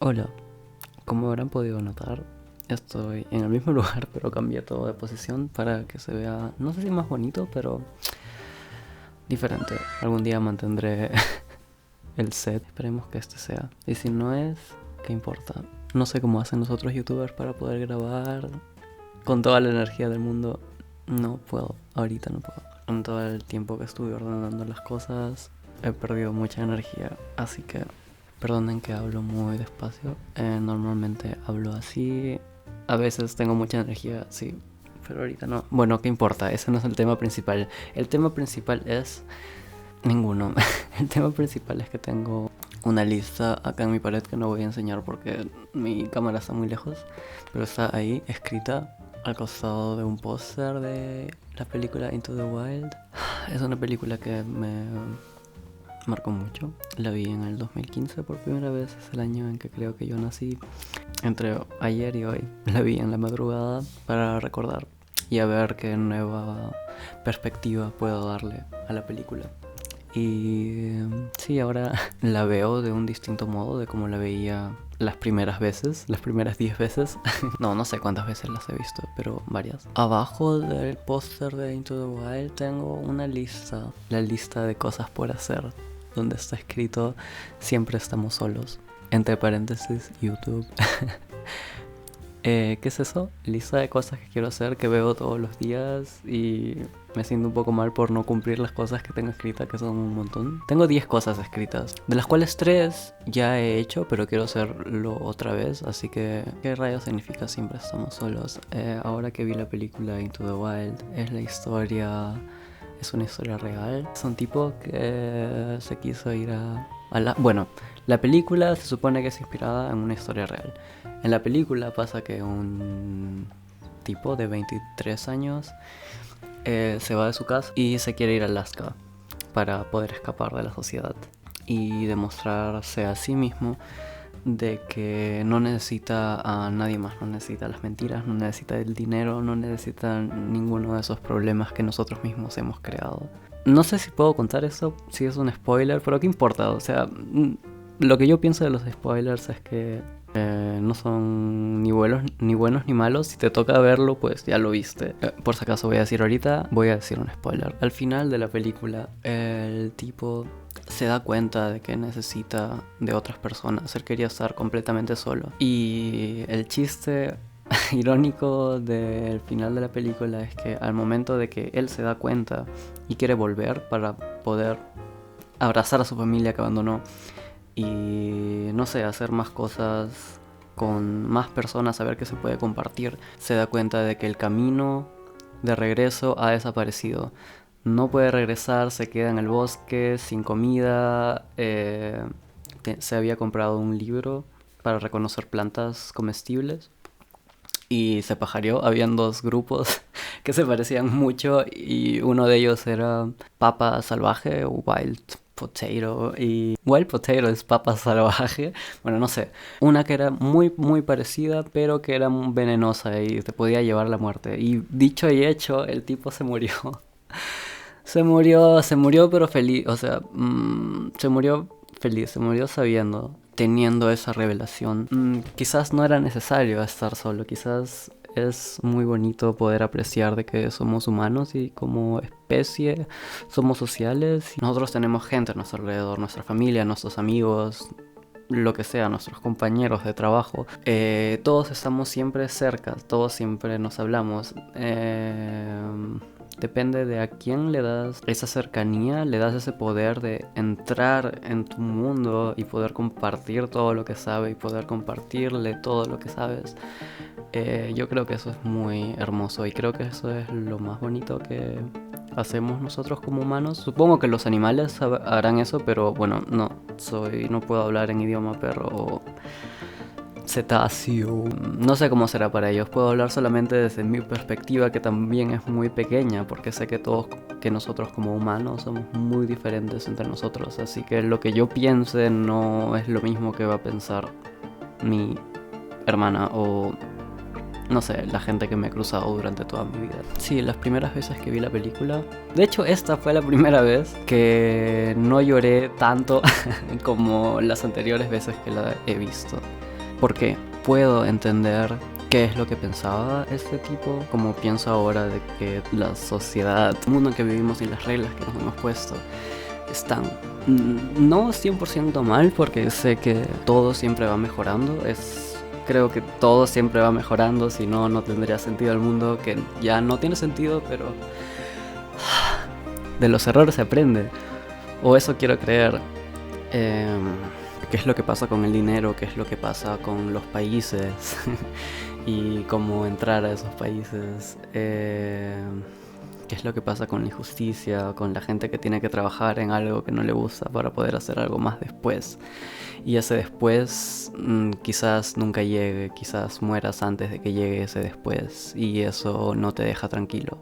Hola, como habrán podido notar, estoy en el mismo lugar, pero cambié todo de posición para que se vea, no sé si más bonito, pero diferente. Algún día mantendré el set, esperemos que este sea. Y si no es, ¿qué importa? No sé cómo hacen los otros youtubers para poder grabar con toda la energía del mundo. No puedo, ahorita no puedo. En todo el tiempo que estuve ordenando las cosas, he perdido mucha energía, así que perdonen que hablo muy despacio. Normalmente hablo así. A veces tengo mucha energía, sí, pero ahorita no. Bueno, ¿qué importa? Ese no es el tema principal. El tema principal es ninguno. El tema principal es que tengo una lista acá en mi pared que no voy a enseñar porque mi cámara está muy lejos, pero está ahí escrita al costado de un póster de la película Into the Wild. Es una película que me marcó mucho. La vi en el 2015 por primera vez, es el año en que creo que yo nací. Entre ayer y hoy la vi en la madrugada para recordar y a ver qué nueva perspectiva puedo darle a la película. Y sí, ahora la veo de un distinto modo de como la veía las primeras veces, las primeras 10 veces. No sé cuántas veces las he visto, pero varias. Abajo del póster de Into the Wild tengo una lista, la lista de cosas por hacer, donde está escrito siempre estamos solos, entre paréntesis YouTube. ¿Qué es eso? Lista de cosas que quiero hacer, que veo todos los días y me siento un poco mal por no cumplir las cosas que tengo escritas, que son un montón. Tengo 10 cosas escritas, de las cuales 3 ya he hecho, pero quiero hacerlo otra vez, así que ¿qué rayos significa siempre estamos solos? Ahora que vi la película Into the Wild, es una historia real. Es un tipo que se quiso ir a la... Bueno, la película se supone que es inspirada en una historia real. En la película pasa que un tipo de 23 años se va de su casa y se quiere ir a Alaska para poder escapar de la sociedad y demostrarse a sí mismo de que no necesita a nadie más, no necesita las mentiras, no necesita el dinero, no necesita ninguno de esos problemas que nosotros mismos hemos creado. No sé si puedo contar eso, si es un spoiler, pero ¿qué importa? O sea, lo que yo pienso de los spoilers es que no son ni buenos ni malos. Si te toca verlo, pues ya lo viste. Por si acaso voy a decir ahorita, voy a decir un spoiler. Al final de la película, el tipo se da cuenta de que necesita de otras personas. Él quería estar completamente solo. Y el chiste irónico del final de la película es que al momento de que él se da cuenta y quiere volver para poder abrazar a su familia que abandonó y no sé, hacer más cosas con más personas, saber que se puede compartir, se da cuenta de que el camino de regreso ha desaparecido. No puede regresar, se queda en el bosque sin comida. Se había comprado un libro para reconocer plantas comestibles y se pajareó. Habían dos grupos que se parecían mucho y uno de ellos era papa salvaje o wild potato, y wild potato es papa salvaje, bueno, no sé, una que era muy parecida pero que era venenosa y te podía llevar a la muerte. Y dicho y hecho, el tipo se murió. Se murió pero feliz, o sea, se murió feliz, se murió sabiendo, teniendo esa revelación. Quizás no era necesario estar solo, quizás es muy bonito poder apreciar de que somos humanos y como especie somos sociales. Nosotros tenemos gente a nuestro alrededor, nuestra familia, nuestros amigos, lo que sea, nuestros compañeros de trabajo. Todos estamos siempre cerca, todos siempre nos hablamos. Depende de a quién le das esa cercanía, le das ese poder de entrar en tu mundo y poder compartir todo lo que sabe y poder compartirle todo lo que sabes. Yo creo que eso es muy hermoso y creo que eso es lo más bonito que hacemos nosotros como humanos. Supongo que los animales harán eso, pero bueno, no puedo hablar en idioma perro o cetáceo. No sé cómo será para ellos. Puedo hablar solamente desde mi perspectiva, que también es muy pequeña, porque sé que nosotros como humanos somos muy diferentes entre nosotros. Así que lo que yo piense no es lo mismo que va a pensar mi hermana o no sé, la gente que me he cruzado durante toda mi vida. Sí, las primeras veces que vi la película. De hecho, esta fue la primera vez que no lloré tanto como las anteriores veces que la he visto. porque puedo entender qué es lo que pensaba este tipo, como pienso ahora de que la sociedad, el mundo en que vivimos y las reglas que nos hemos puesto están no 100% mal, porque sé que todo siempre va mejorando. Creo que todo siempre va mejorando, si no, no tendría sentido el mundo, que ya no tiene sentido, pero de los errores se aprende, o eso quiero creer. ¿Qué es lo que pasa con el dinero? ¿Qué es lo que pasa con los países? Y cómo entrar a esos países. ¿Qué es lo que pasa con la injusticia? Con la gente que tiene que trabajar en algo que no le gusta para poder hacer algo más después. Y ese después quizás nunca llegue, quizás mueras antes de que llegue ese después. Y eso no te deja tranquilo.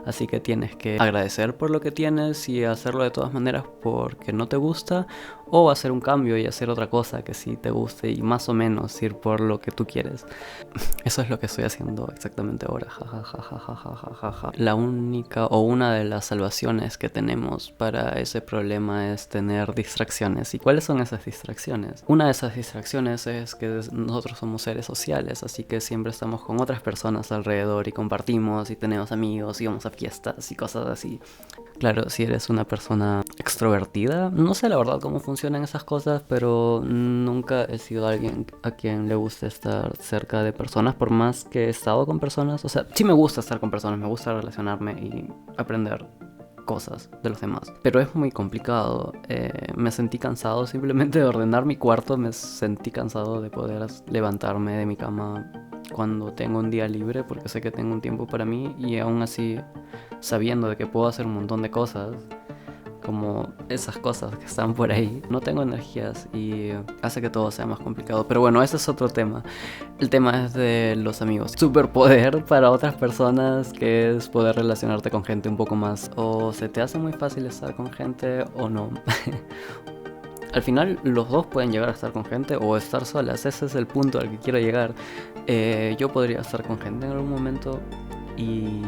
Así que tienes que agradecer por lo que tienes y hacerlo de todas maneras porque no te gusta, o hacer un cambio y hacer otra cosa que sí te guste y más o menos ir por lo que tú quieres. Eso es lo que estoy haciendo exactamente ahora. La única o una de las salvaciones que tenemos para ese problema es tener distracciones. ¿Y cuáles son esas distracciones? Una de esas distracciones es que nosotros somos seres sociales, así que siempre estamos con otras personas alrededor y compartimos y tenemos amigos y vamos a fiestas y cosas así. Claro, si eres una persona extrovertida, no sé la verdad cómo funcionan esas cosas, pero nunca he sido alguien a quien le guste estar cerca de personas, por más que he estado con personas. O sea, sí me gusta estar con personas, me gusta relacionarme y aprender cosas de los demás, pero es muy complicado. Me sentí cansado simplemente de ordenar mi cuarto, me sentí cansado de poder levantarme de mi cama cuando tengo un día libre, porque sé que tengo un tiempo para mí, y aún así, sabiendo de que puedo hacer un montón de cosas, como esas cosas que están por ahí, no tengo energías y hace que todo sea más complicado. Pero bueno, ese es otro tema. El tema es de los amigos. Superpoder para otras personas, que es poder relacionarte con gente un poco más. O se te hace muy fácil estar con gente o no. Al final los dos pueden llegar a estar con gente o estar solas. Ese es el punto al que quiero llegar. Yo podría estar con gente en algún momento, y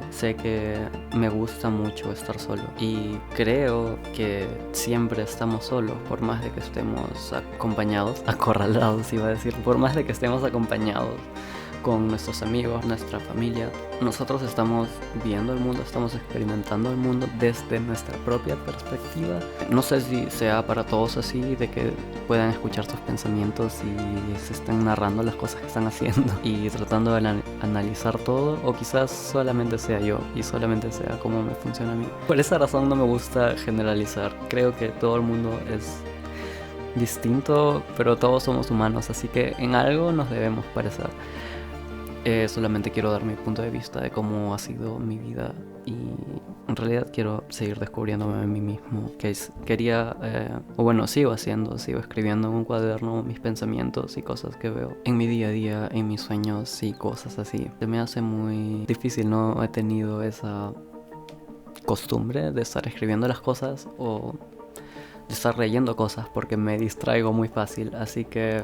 sé que me gusta mucho estar solo, y creo que siempre estamos solos, por más de que estemos acompañados, acorralados iba a decir, por más de que estemos acompañados con nuestros amigos, nuestra familia. Nosotros estamos viendo el mundo, estamos experimentando el mundo desde nuestra propia perspectiva. No sé si sea para todos así, de que puedan escuchar sus pensamientos y se estén narrando las cosas que están haciendo y tratando de analizar todo, o quizás solamente sea yo y solamente sea como me funciona a mí. Por esa razón no me gusta generalizar. Creo que todo el mundo es distinto, pero todos somos humanos, así que en algo nos debemos parecer. Solamente quiero dar mi punto de vista de cómo ha sido mi vida, y en realidad quiero seguir descubriéndome a mí mismo. Sigo escribiendo en un cuaderno mis pensamientos y cosas que veo en mi día a día, en mis sueños y cosas así. Se me hace muy difícil, no he tenido esa costumbre de estar escribiendo las cosas o de estar leyendo cosas, porque me distraigo muy fácil, así que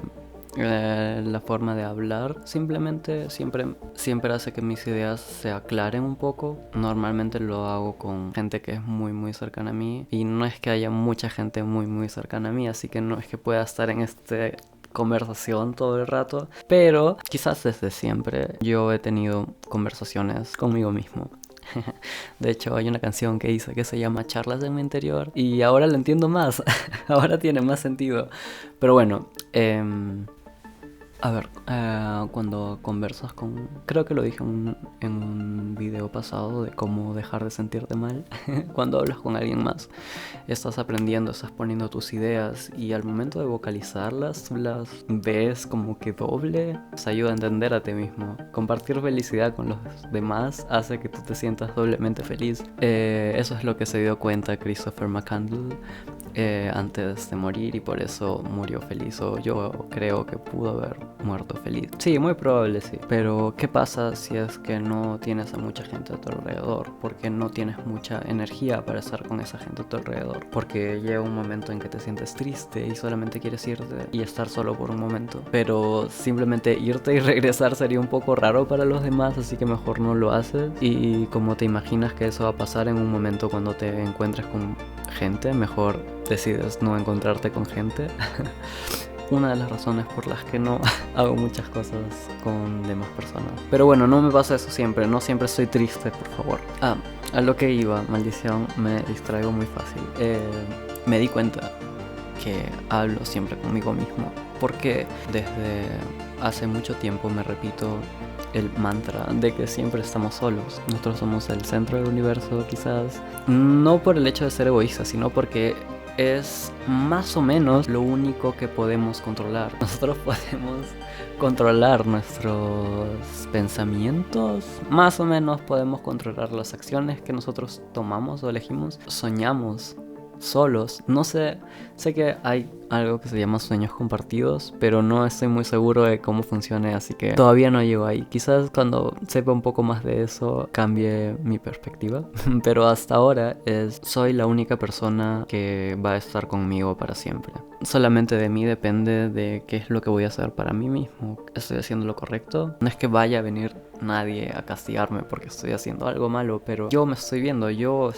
la forma de hablar simplemente siempre hace que mis ideas se aclaren un poco. Normalmente lo hago con gente que es muy muy cercana a mí, y no es que haya mucha gente muy muy cercana a mí, así que no es que pueda estar en este conversación todo el rato, pero quizás desde siempre yo he tenido conversaciones conmigo mismo. De hecho, hay una canción que hice que se llama Charlas en mi interior, y ahora la entiendo más. Ahora tiene más sentido. Pero bueno, cuando conversas con... Creo que lo dije en un video pasado de cómo dejar de sentirte mal. Cuando hablas con alguien más, estás aprendiendo, estás poniendo tus ideas, y al momento de vocalizarlas, las ves como que doble. Te ayuda a entender a ti mismo. Compartir felicidad con los demás hace que tú te sientas doblemente feliz. Eso es lo que se dio cuenta Christopher McCandless antes de morir, y por eso murió feliz, o yo creo que pudo haber muerto feliz. Sí, muy probable, sí. Pero ¿qué pasa si es que no tienes a mucha gente a tu alrededor? Porque no tienes mucha energía para estar con esa gente a tu alrededor. Porque llega un momento en que te sientes triste y solamente quieres irte y estar solo por un momento. Pero simplemente irte y regresar sería un poco raro para los demás, así que mejor no lo haces. Y como te imaginas que eso va a pasar en un momento cuando te encuentres con gente, mejor decides no encontrarte con gente. una de las razones por las que no hago muchas cosas con demás personas. Pero bueno, no me pasa eso siempre, no siempre estoy triste, por favor. A lo que iba, maldición, me distraigo muy fácil. Me di cuenta que hablo siempre conmigo mismo, porque desde hace mucho tiempo me repito el mantra de que siempre estamos solos. Nosotros somos el centro del universo, quizás. No por el hecho de ser egoístas, sino porque es más o menos lo único que podemos controlar. Nosotros podemos controlar nuestros pensamientos, más o menos podemos controlar las acciones que nosotros tomamos o elegimos. Soñamos solos. No sé que hay algo que se llama sueños compartidos, pero no estoy muy seguro de cómo funcione, así que todavía no llego ahí. Quizás cuando sepa un poco más de eso cambie mi perspectiva, pero hasta ahora soy la única persona que va a estar conmigo para siempre. Solamente de mí depende de qué es lo que voy a hacer para mí mismo. ¿Estoy haciendo lo correcto? No es que vaya a venir nadie a castigarme porque estoy haciendo algo malo, pero yo me estoy viendo, yo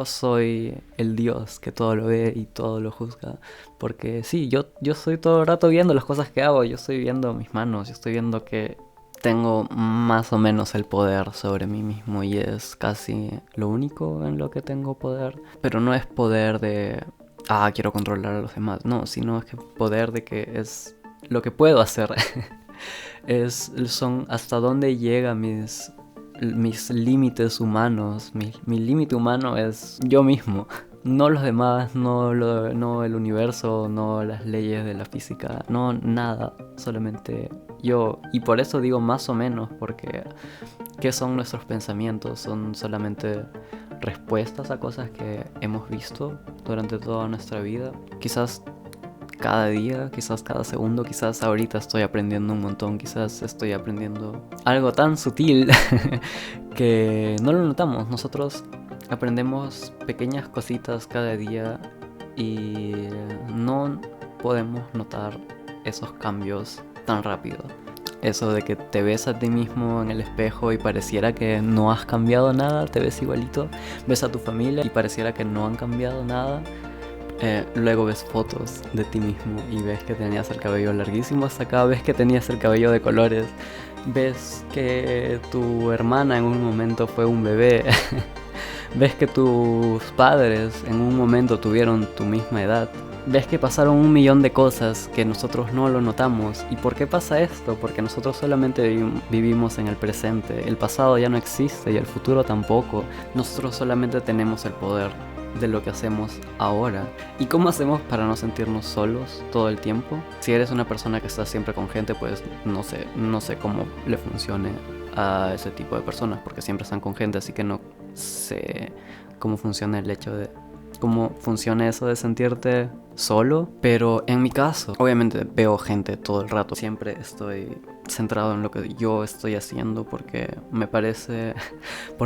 soy el Dios que todo lo ve y todo lo juzga. Porque sí, yo estoy todo el rato viendo las cosas que hago. Yo estoy viendo mis manos. Yo estoy viendo que tengo más o menos el poder sobre mí mismo. Y es casi lo único en lo que tengo poder. Pero no es poder de... quiero controlar a los demás. No, sino es que poder de que es lo que puedo hacer. Son hasta dónde llega mis límites humanos. Mi límite humano es yo mismo, no los demás, no el universo, no las leyes de la física, no nada, solamente yo. Y por eso digo más o menos, porque ¿qué son nuestros pensamientos? Son solamente respuestas a cosas que hemos visto durante toda nuestra vida. Quizás cada día, quizás cada segundo, quizás ahorita estoy aprendiendo un montón, quizás estoy aprendiendo algo tan sutil que no lo notamos. Nosotros aprendemos pequeñas cositas cada día y no podemos notar esos cambios tan rápido. Eso de que te ves a ti mismo en el espejo y pareciera que no has cambiado nada, te ves igualito. Ves a tu familia y pareciera que no han cambiado nada. Luego ves fotos de ti mismo y ves que tenías el cabello larguísimo hasta acá, ves que tenías el cabello de colores, ves que tu hermana en un momento fue un bebé, ves que tus padres en un momento tuvieron tu misma edad, ves que pasaron 1.000.000 de cosas que nosotros no lo notamos. ¿Y por qué pasa esto? Porque nosotros solamente vivimos en el presente, el pasado ya no existe y el futuro tampoco. Nosotros solamente tenemos el poder de lo que hacemos ahora. ¿Y cómo hacemos para no sentirnos solos todo el tiempo? Si eres una persona que está siempre con gente, pues no sé cómo le funcione a ese tipo de personas, porque siempre están con gente, así que no sé cómo funciona el hecho de cómo funciona eso de sentirte solo. Pero en mi caso, obviamente veo gente todo el rato. Siempre estoy centrado en lo que yo estoy haciendo porque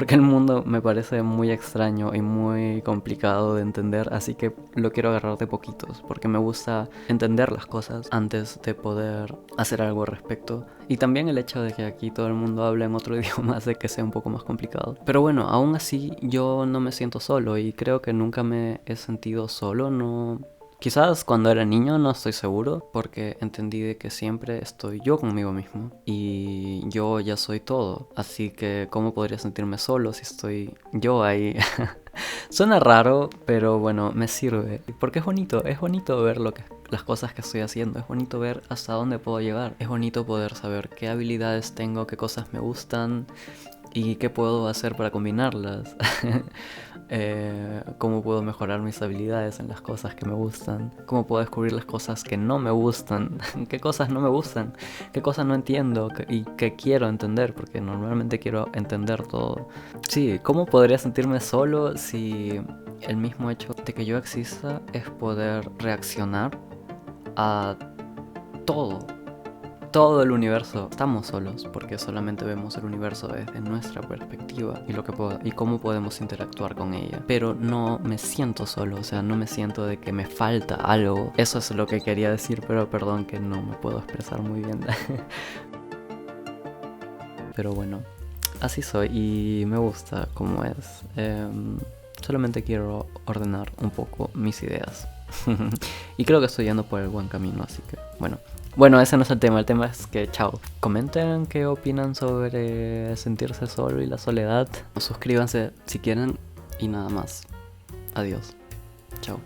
el mundo me parece muy extraño y muy complicado de entender, así que lo quiero agarrar de poquitos porque me gusta entender las cosas antes de poder hacer algo al respecto. Y también el hecho de que aquí todo el mundo habla en otro idioma hace que sea un poco más complicado. Pero bueno, aún así yo no me siento solo y creo que nunca me he sentido solo. No, quizás cuando era niño, no estoy seguro, porque entendí de que siempre estoy yo conmigo mismo y yo ya soy todo. Así que ¿cómo podría sentirme solo si estoy yo ahí? Suena raro, pero bueno, me sirve. Porque es bonito ver las cosas que estoy haciendo. Es bonito ver hasta dónde puedo llegar. Es bonito poder saber qué habilidades tengo, qué cosas me gustan y qué puedo hacer para combinarlas. Cómo puedo mejorar mis habilidades en las cosas que me gustan, cómo puedo descubrir las cosas que no me gustan, qué cosas no me gustan, qué cosas no entiendo y qué quiero entender, porque normalmente quiero entender todo. Sí, cómo podría sentirme solo si el mismo hecho de que yo exista es poder reaccionar a todo el universo. Estamos solos porque solamente vemos el universo desde nuestra perspectiva y cómo podemos interactuar con ella. Pero no me siento solo, o sea, no me siento de que me falta algo. Eso es lo que quería decir, pero perdón que no me puedo expresar muy bien. Pero bueno, así soy y me gusta cómo es. Solamente quiero ordenar un poco mis ideas. Y creo que estoy yendo por el buen camino, así que Bueno, ese no es el tema es que, chao. Comenten qué opinan sobre sentirse solo y la soledad. Suscríbanse si quieren y nada más. Adiós. Chao.